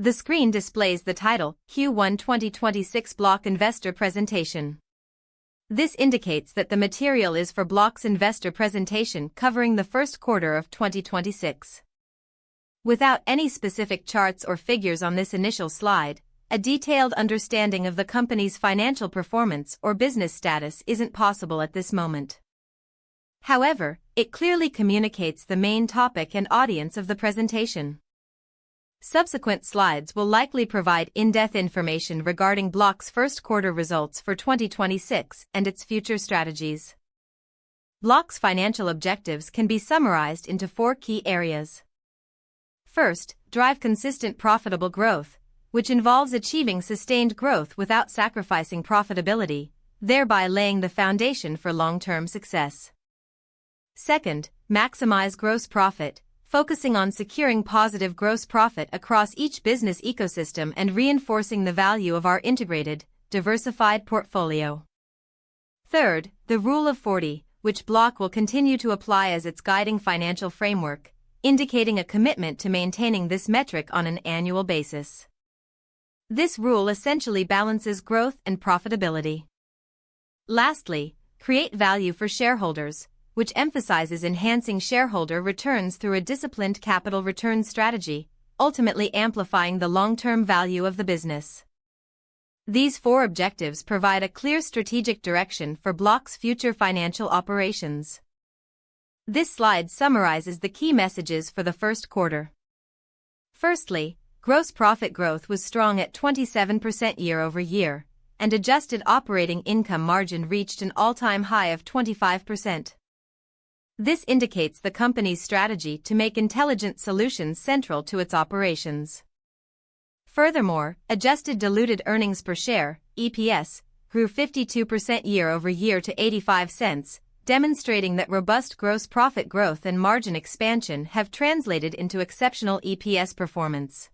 The screen displays the title, Q1 2026 Block Investor Presentation. This indicates that the material is for Block's investor presentation covering the first quarter of 2026. Without any specific charts or figures on this initial slide, a detailed understanding of the company's financial performance or business status isn't possible at this moment. However, it clearly communicates the main topic and audience of the presentation. Subsequent slides will likely provide in-depth information regarding Block's first quarter results for 2026 and its future strategies. Block's financial objectives can be summarized into 4 key areas. First, drive consistent profitable growth, which involves achieving sustained growth without sacrificing profitability, thereby laying the foundation for long-term success. Second, maximize gross profit, focusing on securing positive gross profit across each business ecosystem and reinforcing the value of our integrated, diversified portfolio. Third, the Rule of 40, which Block will continue to apply as its guiding financial framework, indicating a commitment to maintaining this metric on an annual basis. This rule essentially balances growth and profitability. Lastly, create value for shareholders, which emphasizes enhancing shareholder returns through a disciplined capital return strategy, ultimately amplifying the long-term value of the business. These 4 objectives provide a clear strategic direction for Block's future financial operations. This slide summarizes the key messages for the first quarter. Firstly, gross profit growth was strong at 27% year-over-year, and adjusted operating income margin reached an all-time high of 25%. This indicates the company's strategy to make intelligent solutions central to its operations. Furthermore, adjusted diluted earnings per share, EPS, grew 52% year-over-year to 85 cents, demonstrating that robust gross profit growth and margin expansion have translated into exceptional EPS performance.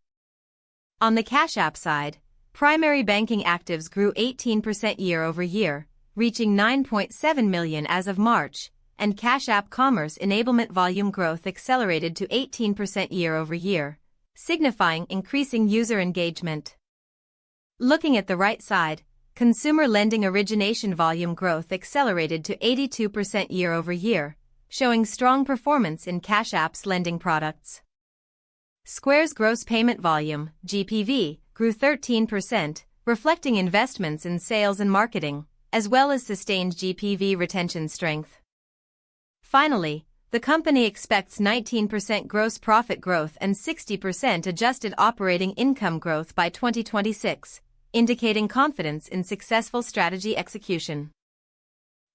On the Cash App side, primary banking actives grew 18% year-over-year, reaching 9.7 million as of March, and Cash App commerce enablement volume growth accelerated to 18% year-over-year, signifying increasing user engagement. Looking at the right side, consumer lending origination volume growth accelerated to 82% year-over-year, showing strong performance in Cash App's lending products. Square's gross payment volume, GPV, grew 13%, reflecting investments in sales and marketing, as well as sustained GPV retention strength. Finally, the company expects 19% gross profit growth and 60% adjusted operating income growth by 2026, indicating confidence in successful strategy execution.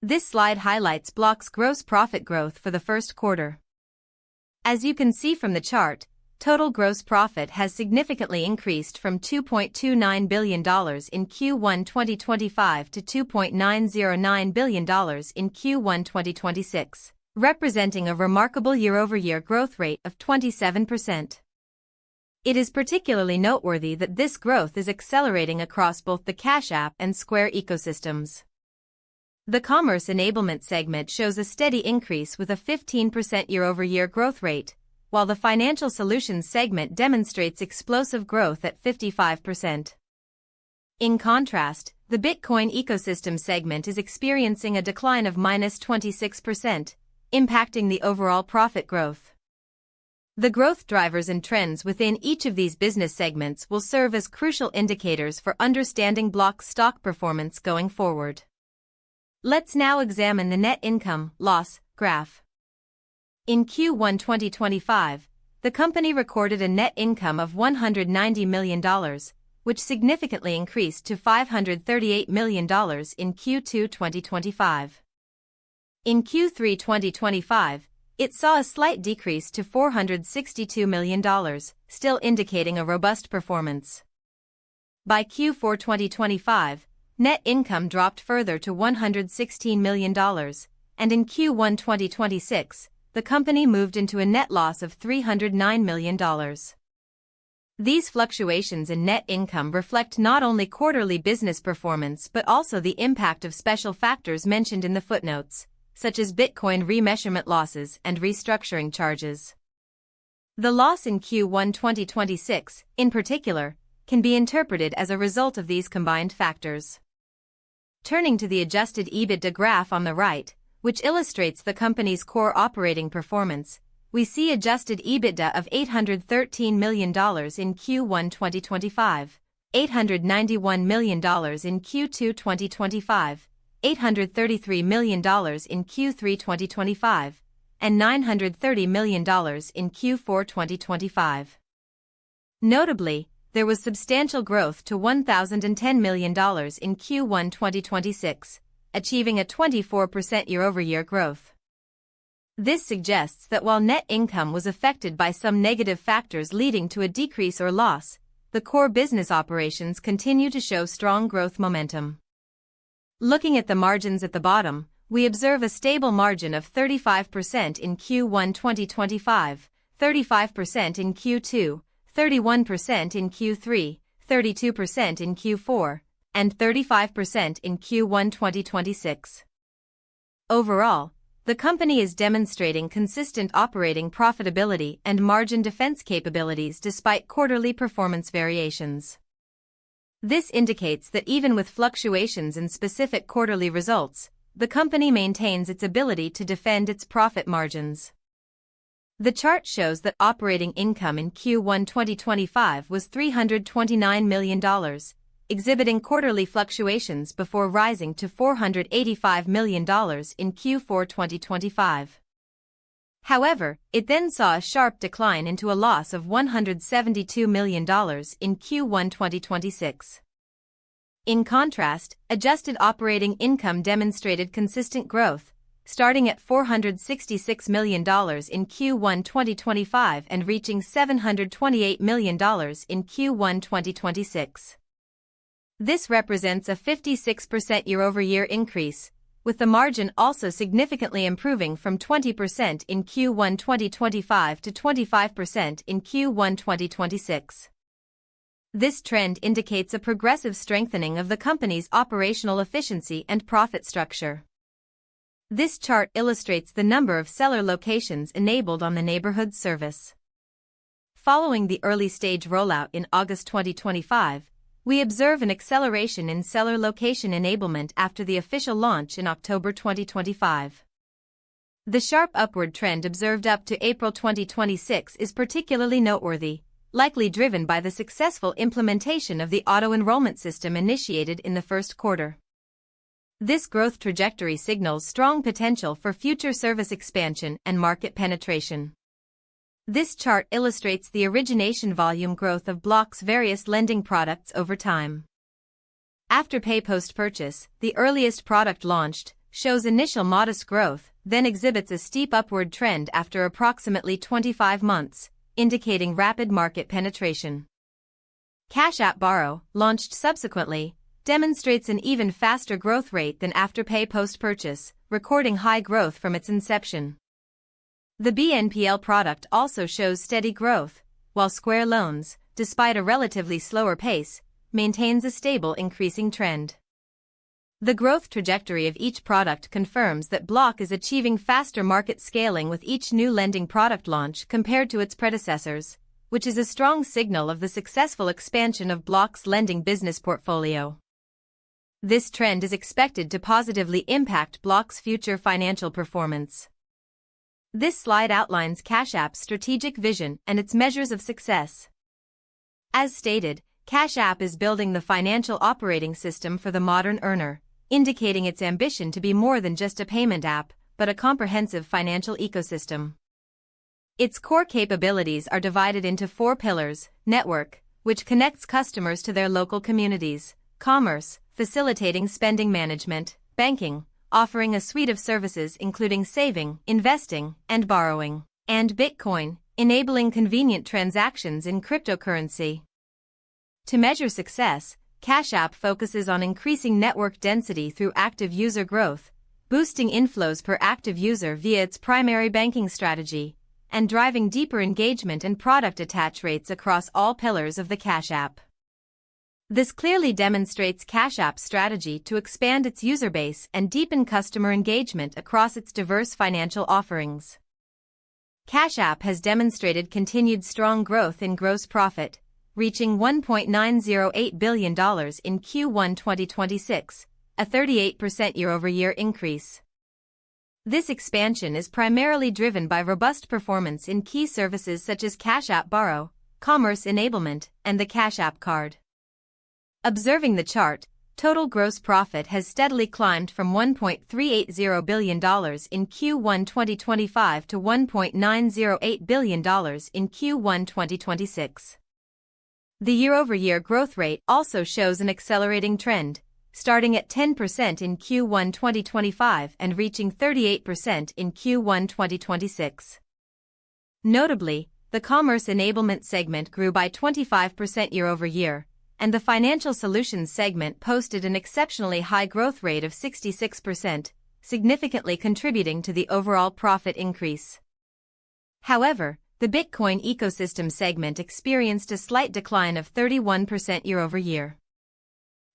This slide highlights Block's gross profit growth for the first quarter. As you can see from the chart, total gross profit has significantly increased from $2.29 billion in Q1 2025 to $2.909 billion in Q1 2026. Representing a remarkable year-over-year growth rate of 27%. It is particularly noteworthy that this growth is accelerating across both the Cash App and Square ecosystems. The Commerce Enablement segment shows a steady increase with a 15% year-over-year growth rate, while the Financial Solutions segment demonstrates explosive growth at 55%. In contrast, the Bitcoin ecosystem segment is experiencing a decline of -26%, impacting the overall profit growth. The growth drivers and trends within each of these business segments will serve as crucial indicators for understanding Block's stock performance going forward. Let's now examine the net income loss graph. In Q1 2025, the company recorded a net income of $190 million, which significantly increased to $538 million in Q2 2025. In Q3 2025, it saw a slight decrease to $462 million, still indicating a robust performance. By Q4 2025, net income dropped further to $116 million, and in Q1 2026, the company moved into a net loss of $309 million. These fluctuations in net income reflect not only quarterly business performance but also the impact of special factors mentioned in the footnotes, such as Bitcoin remeasurement losses and restructuring charges. The loss in Q1 2026, in particular, can be interpreted as a result of these combined factors. Turning to the adjusted EBITDA graph on the right, which illustrates the company's core operating performance, we see adjusted EBITDA of $813 million in Q1 2025, $891 million in Q2 2025, $833 million in Q3 2025, and $930 million in Q4 2025. Notably, there was substantial growth to $1,010 million in Q1 2026, achieving a 24% year-over-year growth. This suggests that while net income was affected by some negative factors leading to a decrease or loss, the core business operations continue to show strong growth momentum. Looking at the margins at the bottom, we observe a stable margin of 35% in Q1 2025, 35% in Q2, 31% in Q3, 32% in Q4, and 35% in Q1 2026. Overall, the company is demonstrating consistent operating profitability and margin defense capabilities despite quarterly performance variations. This indicates that even with fluctuations in specific quarterly results, the company maintains its ability to defend its profit margins. The chart shows that operating income in Q1 2025 was $329 million, exhibiting quarterly fluctuations before rising to $485 million in Q4 2025. However, it then saw a sharp decline into a loss of $172 million in Q1 2026. In contrast, adjusted operating income demonstrated consistent growth, starting at $466 million in Q1 2025 and reaching $728 million in Q1 2026. This represents a 56% year-over-year increase, with the margin also significantly improving from 20% in Q1 2025 to 25% in Q1 2026. This trend indicates a progressive strengthening of the company's operational efficiency and profit structure. This chart illustrates the number of seller locations enabled on the neighborhood service. Following the early-stage rollout in August 2025, we observe an acceleration in seller location enablement after the official launch in October 2025. The sharp upward trend observed up to April 2026 is particularly noteworthy, likely driven by the successful implementation of the auto-enrollment system initiated in the first quarter. This growth trajectory signals strong potential for future service expansion and market penetration. This chart illustrates the origination volume growth of Block's various lending products over time. Afterpay post-purchase, the earliest product launched, shows initial modest growth, then exhibits a steep upward trend after approximately 25 months, indicating rapid market penetration. Cash App Borrow, launched subsequently, demonstrates an even faster growth rate than Afterpay post-purchase, recording high growth from its inception. The BNPL product also shows steady growth, while Square Loans, despite a relatively slower pace, maintains a stable increasing trend. The growth trajectory of each product confirms that Block is achieving faster market scaling with each new lending product launch compared to its predecessors, which is a strong signal of the successful expansion of Block's lending business portfolio. This trend is expected to positively impact Block's future financial performance. This slide outlines Cash App's strategic vision and its measures of success. As stated, Cash App is building the financial operating system for the modern earner, indicating its ambition to be more than just a payment app, but a comprehensive financial ecosystem. Its core capabilities are divided into 4 pillars: network, which connects customers to their local communities; commerce, facilitating spending management; banking, offering a suite of services including saving, investing, and borrowing; and Bitcoin, enabling convenient transactions in cryptocurrency. To measure success, Cash App focuses on increasing network density through active user growth, boosting inflows per active user via its primary banking strategy, and driving deeper engagement and product attach rates across all pillars of the Cash App. This clearly demonstrates Cash App's strategy to expand its user base and deepen customer engagement across its diverse financial offerings. Cash App has demonstrated continued strong growth in gross profit, reaching $1.908 billion in Q1 2026, a 38% year-over-year increase. This expansion is primarily driven by robust performance in key services such as Cash App Borrow, Commerce Enablement, and the Cash App Card. Observing the chart, total gross profit has steadily climbed from $1.380 billion in Q1 2025 to $1.908 billion in Q1 2026. The year-over-year growth rate also shows an accelerating trend, starting at 10% in Q1 2025 and reaching 38% in Q1 2026. Notably, the Commerce Enablement segment grew by 25% year-over-year, and the Financial Solutions segment posted an exceptionally high growth rate of 66%, significantly contributing to the overall profit increase. However, the Bitcoin ecosystem segment experienced a slight decline of 31% year-over-year.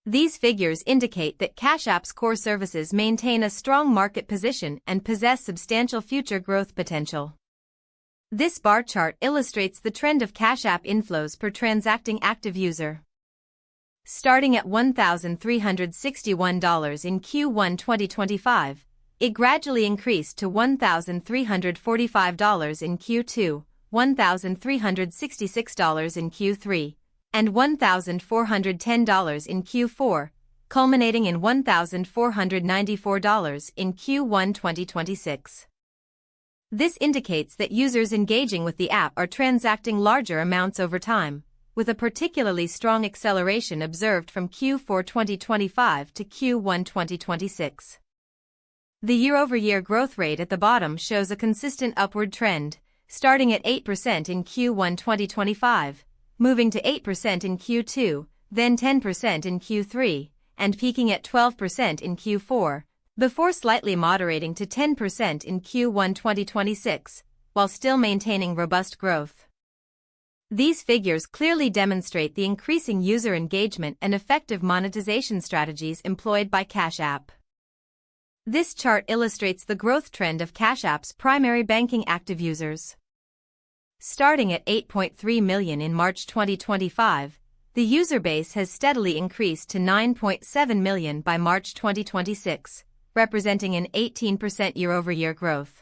These figures indicate that Cash App's core services maintain a strong market position and possess substantial future growth potential. This bar chart illustrates the trend of Cash App inflows per transacting active user. Starting at $1,361 in Q1 2025, it gradually increased to $1,345 in Q2, $1,366 in Q3, and $1,410 in Q4, culminating in $1,494 in Q1 2026. This indicates that users engaging with the app are transacting larger amounts over time, with a particularly strong acceleration observed from Q4 2025 to Q1 2026. The year-over-year growth rate at the bottom shows a consistent upward trend, starting at 8% in Q1 2025, moving to 8% in Q2, then 10% in Q3, and peaking at 12% in Q4, before slightly moderating to 10% in Q1 2026, while still maintaining robust growth. These figures clearly demonstrate the increasing user engagement and effective monetization strategies employed by Cash App. This chart illustrates the growth trend of Cash App's primary banking active users. Starting at 8.3 million in March 2025, the user base has steadily increased to 9.7 million by March 2026, representing an 18% year-over-year growth.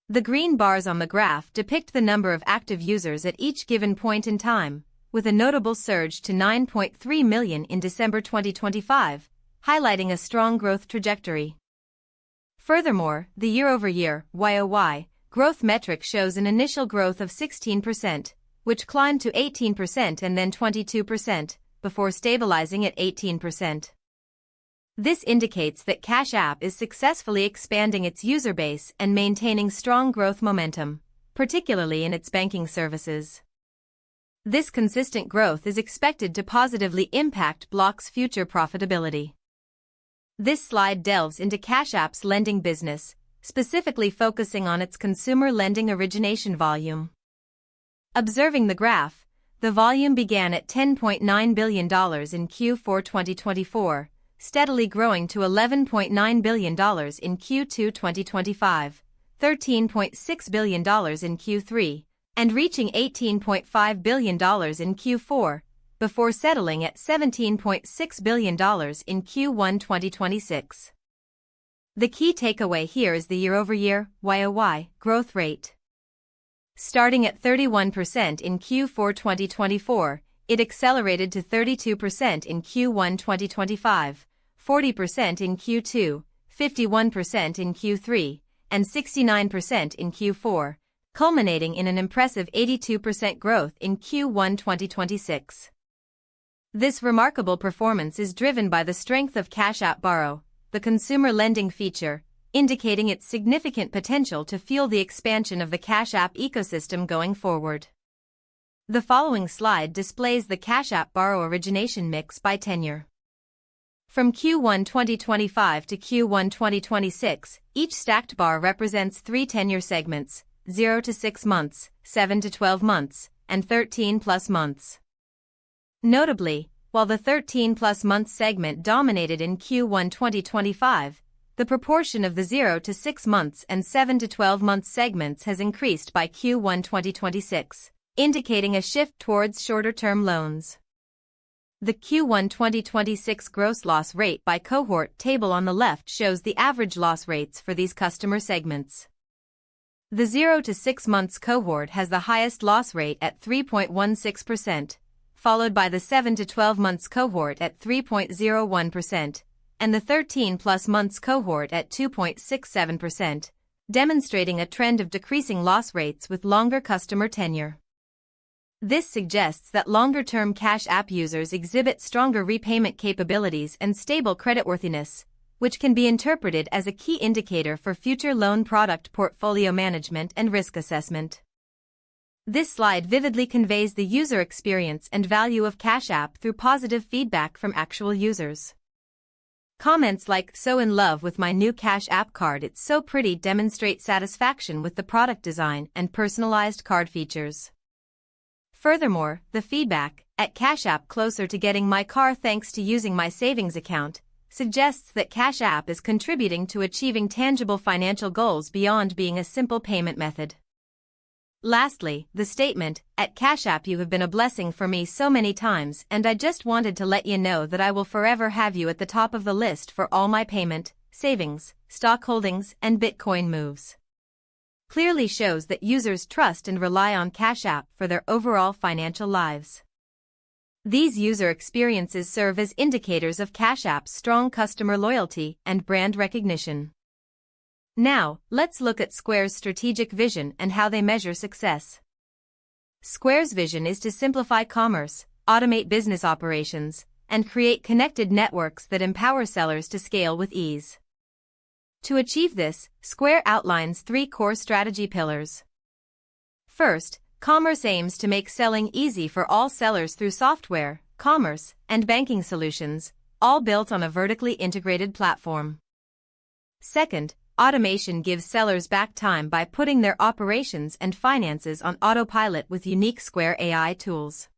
The green bars on the graph depict the number of active users at each given point in time, with a notable surge to 9.3 million in December 2025, highlighting a strong growth trajectory. Furthermore, the year-over-year (YoY) growth metric shows an initial growth of 16%, which climbed to 18% and then 22%, before stabilizing at 18%. This indicates that Cash App is successfully expanding its user base and maintaining strong growth momentum, particularly in its banking services. This consistent growth is expected to positively impact Block's future profitability. This slide delves into Cash App's lending business, specifically focusing on its consumer lending origination volume. Observing the graph, the volume began at $10.9 billion in Q4 2024, steadily growing to $11.9 billion in Q2 2025, $13.6 billion in Q3, and reaching $18.5 billion in Q4, before settling at $17.6 billion in Q1 2026. The key takeaway here is the year-over-year (YoY) growth rate. Starting at 31% in Q4 2024, it accelerated to 32% in Q1 2025, 40% in Q2, 51% in Q3, and 69% in Q4, culminating in an impressive 82% growth in Q1 2026. This remarkable performance is driven by the strength of Cash App Borrow, the consumer lending feature, indicating its significant potential to fuel the expansion of the Cash App ecosystem going forward. The following slide displays the Cash App Borrow origination mix by tenure. From Q1 2025 to Q1 2026, each stacked bar represents three tenure segments: 0 to 6 months, 7 to 12 months, and 13+ months. Notably, while the 13+ months segment dominated in Q1 2025, the proportion of the 0 to 6 months and 7 to 12 months segments has increased by Q1 2026, indicating a shift towards shorter-term loans. The Q1 2026 gross loss rate by cohort table on the left shows the average loss rates for these customer segments. The 0 to 6 months cohort has the highest loss rate at 3.16%, followed by the 7 to 12 months cohort at 3.01%, and the 13-plus months cohort at 2.67%, demonstrating a trend of decreasing loss rates with longer customer tenure. This suggests that longer-term Cash App users exhibit stronger repayment capabilities and stable creditworthiness, which can be interpreted as a key indicator for future loan product portfolio management and risk assessment. This slide vividly conveys the user experience and value of Cash App through positive feedback from actual users. Comments like "So in love with my new Cash App card, it's so pretty" demonstrate satisfaction with the product design and personalized card features. Furthermore, the feedback, "At Cash App closer to getting my car thanks to using my savings account," suggests that Cash App is contributing to achieving tangible financial goals beyond being a simple payment method. Lastly, the statement, "At Cash App you have been a blessing for me so many times, and I just wanted to let you know that I will forever have you at the top of the list for all my payment, savings, stock holdings, and Bitcoin moves," clearly shows that users trust and rely on Cash App for their overall financial lives. These user experiences serve as indicators of Cash App's strong customer loyalty and brand recognition. Now, let's look at Square's strategic vision and how they measure success. Square's vision is to simplify commerce, automate business operations, and create connected networks that empower sellers to scale with ease. To achieve this, Square outlines 3 core strategy pillars. First, commerce aims to make selling easy for all sellers through software, commerce, and banking solutions, all built on a vertically integrated platform. Second, automation gives sellers back time by putting their operations and finances on autopilot with unique Square AI tools.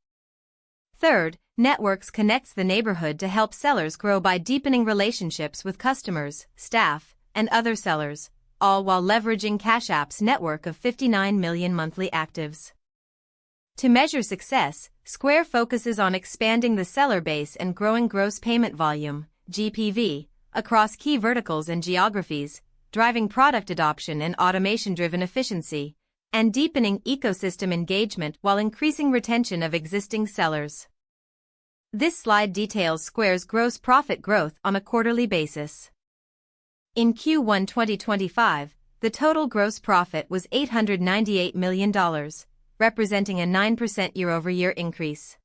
Third, networks connects the neighborhood to help sellers grow by deepening relationships with customers, staff, and other sellers, all while leveraging Cash App's network of 59 million monthly actives. To measure success, Square focuses on expanding the seller base and growing gross payment volume, GPV, across key verticals and geographies, driving product adoption and automation-driven efficiency, and deepening ecosystem engagement while increasing retention of existing sellers. This slide details Square's gross profit growth on a quarterly basis. In Q1 2025, the total gross profit was $898 million, representing a 9% year-over-year increase.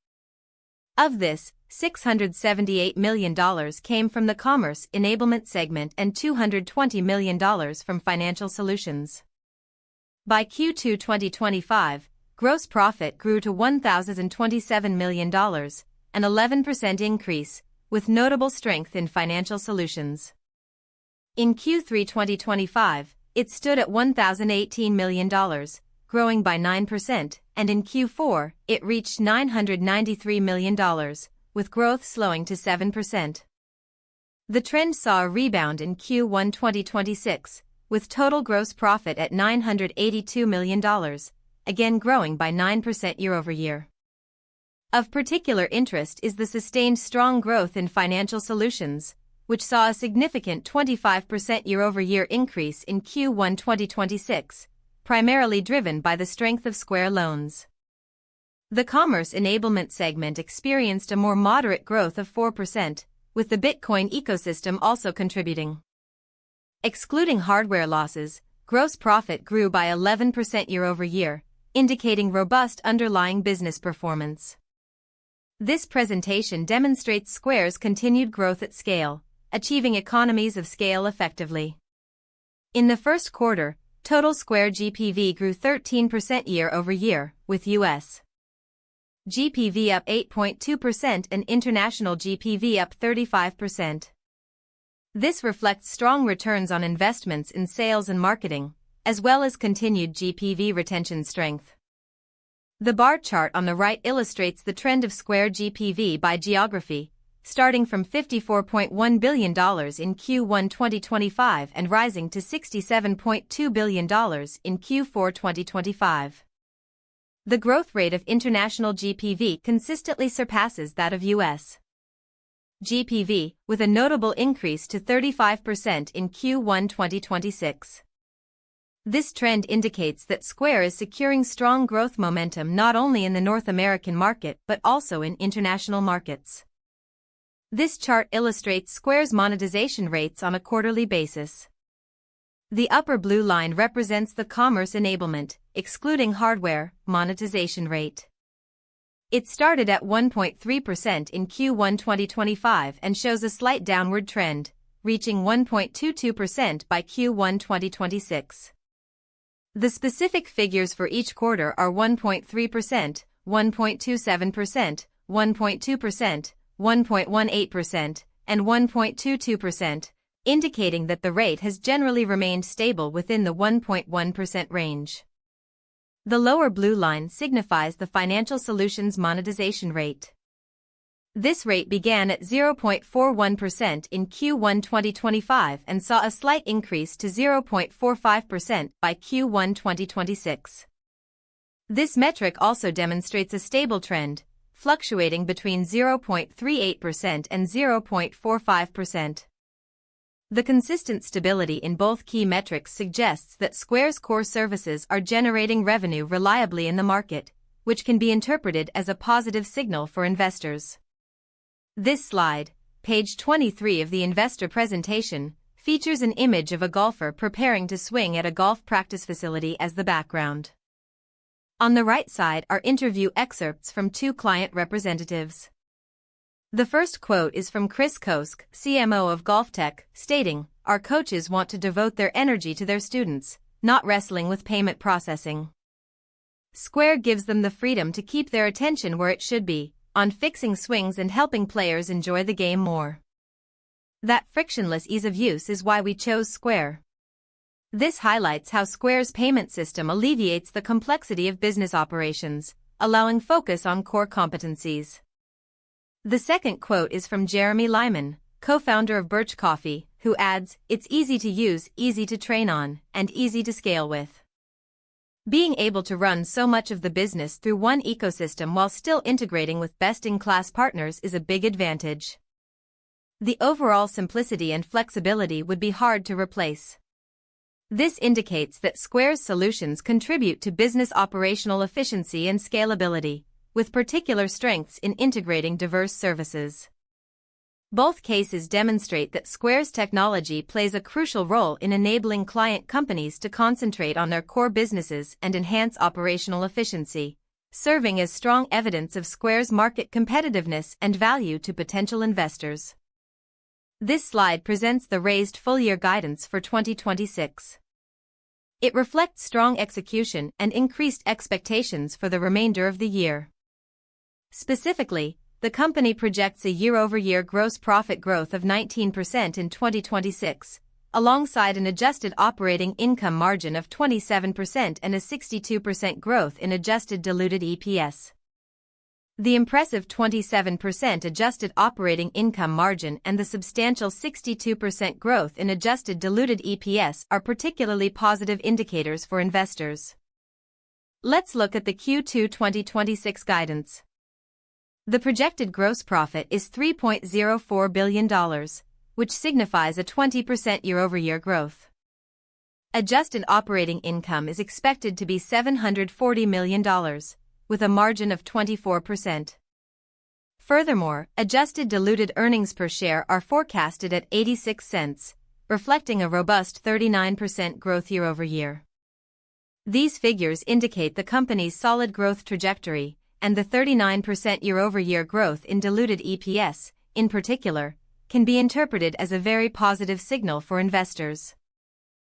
Of this, $678 million came from the Commerce Enablement segment and $220 million from Financial Solutions. By Q2 2025, gross profit grew to $1,027 million, an 11% increase, with notable strength in Financial Solutions. In Q3 2025, it stood at $1,018 million, growing by 9%, and in Q4, it reached $993 million, with growth slowing to 7%. The trend saw a rebound in Q1 2026, with total gross profit at $982 million, again growing by 9% year-over-year. Of particular interest is the sustained strong growth in Financial Solutions, which saw a significant 25% year-over-year increase in Q1 2026, primarily driven by the strength of Square Loans. The Commerce Enablement segment experienced a more moderate growth of 4%, with the Bitcoin ecosystem also contributing. Excluding hardware losses, gross profit grew by 11% year-over-year, indicating robust underlying business performance. This presentation demonstrates Square's continued growth at scale, achieving economies of scale effectively. In the first quarter, total Square GPV grew 13% year-over-year, with U.S. GPV up 8.2% and international GPV up 35%. This reflects strong returns on investments in sales and marketing, as well as continued GPV retention strength. The bar chart on the right illustrates the trend of Square GPV by geography, starting from $54.1 billion in Q1 2025 and rising to $67.2 billion in Q4 2025. The growth rate of international GPV consistently surpasses that of U.S. GPV, with a notable increase to 35% in Q1 2026. This trend indicates that Square is securing strong growth momentum not only in the North American market but also in international markets. This chart illustrates Square's monetization rates on a quarterly basis. The upper blue line represents the commerce enablement, excluding hardware, monetization rate. It started at 1.3% in Q1 2025 and shows a slight downward trend, reaching 1.22% by Q1 2026. The specific figures for each quarter are 1.3%, 1.27%, 1.2%, 1.18%, and 1.22%, indicating that the rate has generally remained stable within the 1.1% range. The lower blue line signifies the financial solutions monetization rate. This rate began at 0.41% in Q1 2025 and saw a slight increase to 0.45% by Q1 2026. This metric also demonstrates a stable trend, fluctuating between 0.38% and 0.45%. The consistent stability in both key metrics suggests that Square's core services are generating revenue reliably in the market, which can be interpreted as a positive signal for investors. This slide, page 23 of the investor presentation, features an image of a golfer preparing to swing at a golf practice facility as the background. On the right side are interview excerpts from two client representatives. The first quote is from Chris Kosk, CMO of GolfTech, stating, "Our coaches want to devote their energy to their students, not wrestling with payment processing. Square gives them the freedom to keep their attention where it should be, on fixing swings and helping players enjoy the game more. That frictionless ease of use is why we chose Square." This highlights how Square's payment system alleviates the complexity of business operations, allowing focus on core competencies. The second quote is from Jeremy Lyman, co-founder of Birch Coffee, who adds, "It's easy to use, easy to train on, and easy to scale with. Being able to run so much of the business through one ecosystem while still integrating with best-in-class partners is a big advantage. The overall simplicity and flexibility would be hard to replace." This indicates that Square's solutions contribute to business operational efficiency and scalability, with particular strengths in integrating diverse services. Both cases demonstrate that Square's technology plays a crucial role in enabling client companies to concentrate on their core businesses and enhance operational efficiency, serving as strong evidence of Square's market competitiveness and value to potential investors. This slide presents the raised full-year guidance for 2026. It reflects strong execution and increased expectations for the remainder of the year. Specifically, the company projects a year-over-year gross profit growth of 19% in 2026, alongside an adjusted operating income margin of 27% and a 62% growth in adjusted diluted EPS. The impressive 27% adjusted operating income margin and the substantial 62% growth in adjusted diluted EPS are particularly positive indicators for investors. Let's look at the Q2 2026 guidance. The projected gross profit is $3.04 billion, which signifies a 20% year-over-year growth. Adjusted operating income is expected to be $740 million, with a margin of 24%. Furthermore, adjusted diluted earnings per share are forecasted at 86 cents, reflecting a robust 39% growth year-over-year. These figures indicate the company's solid growth trajectory, and the 39% year-over-year growth in diluted EPS, in particular, can be interpreted as a very positive signal for investors.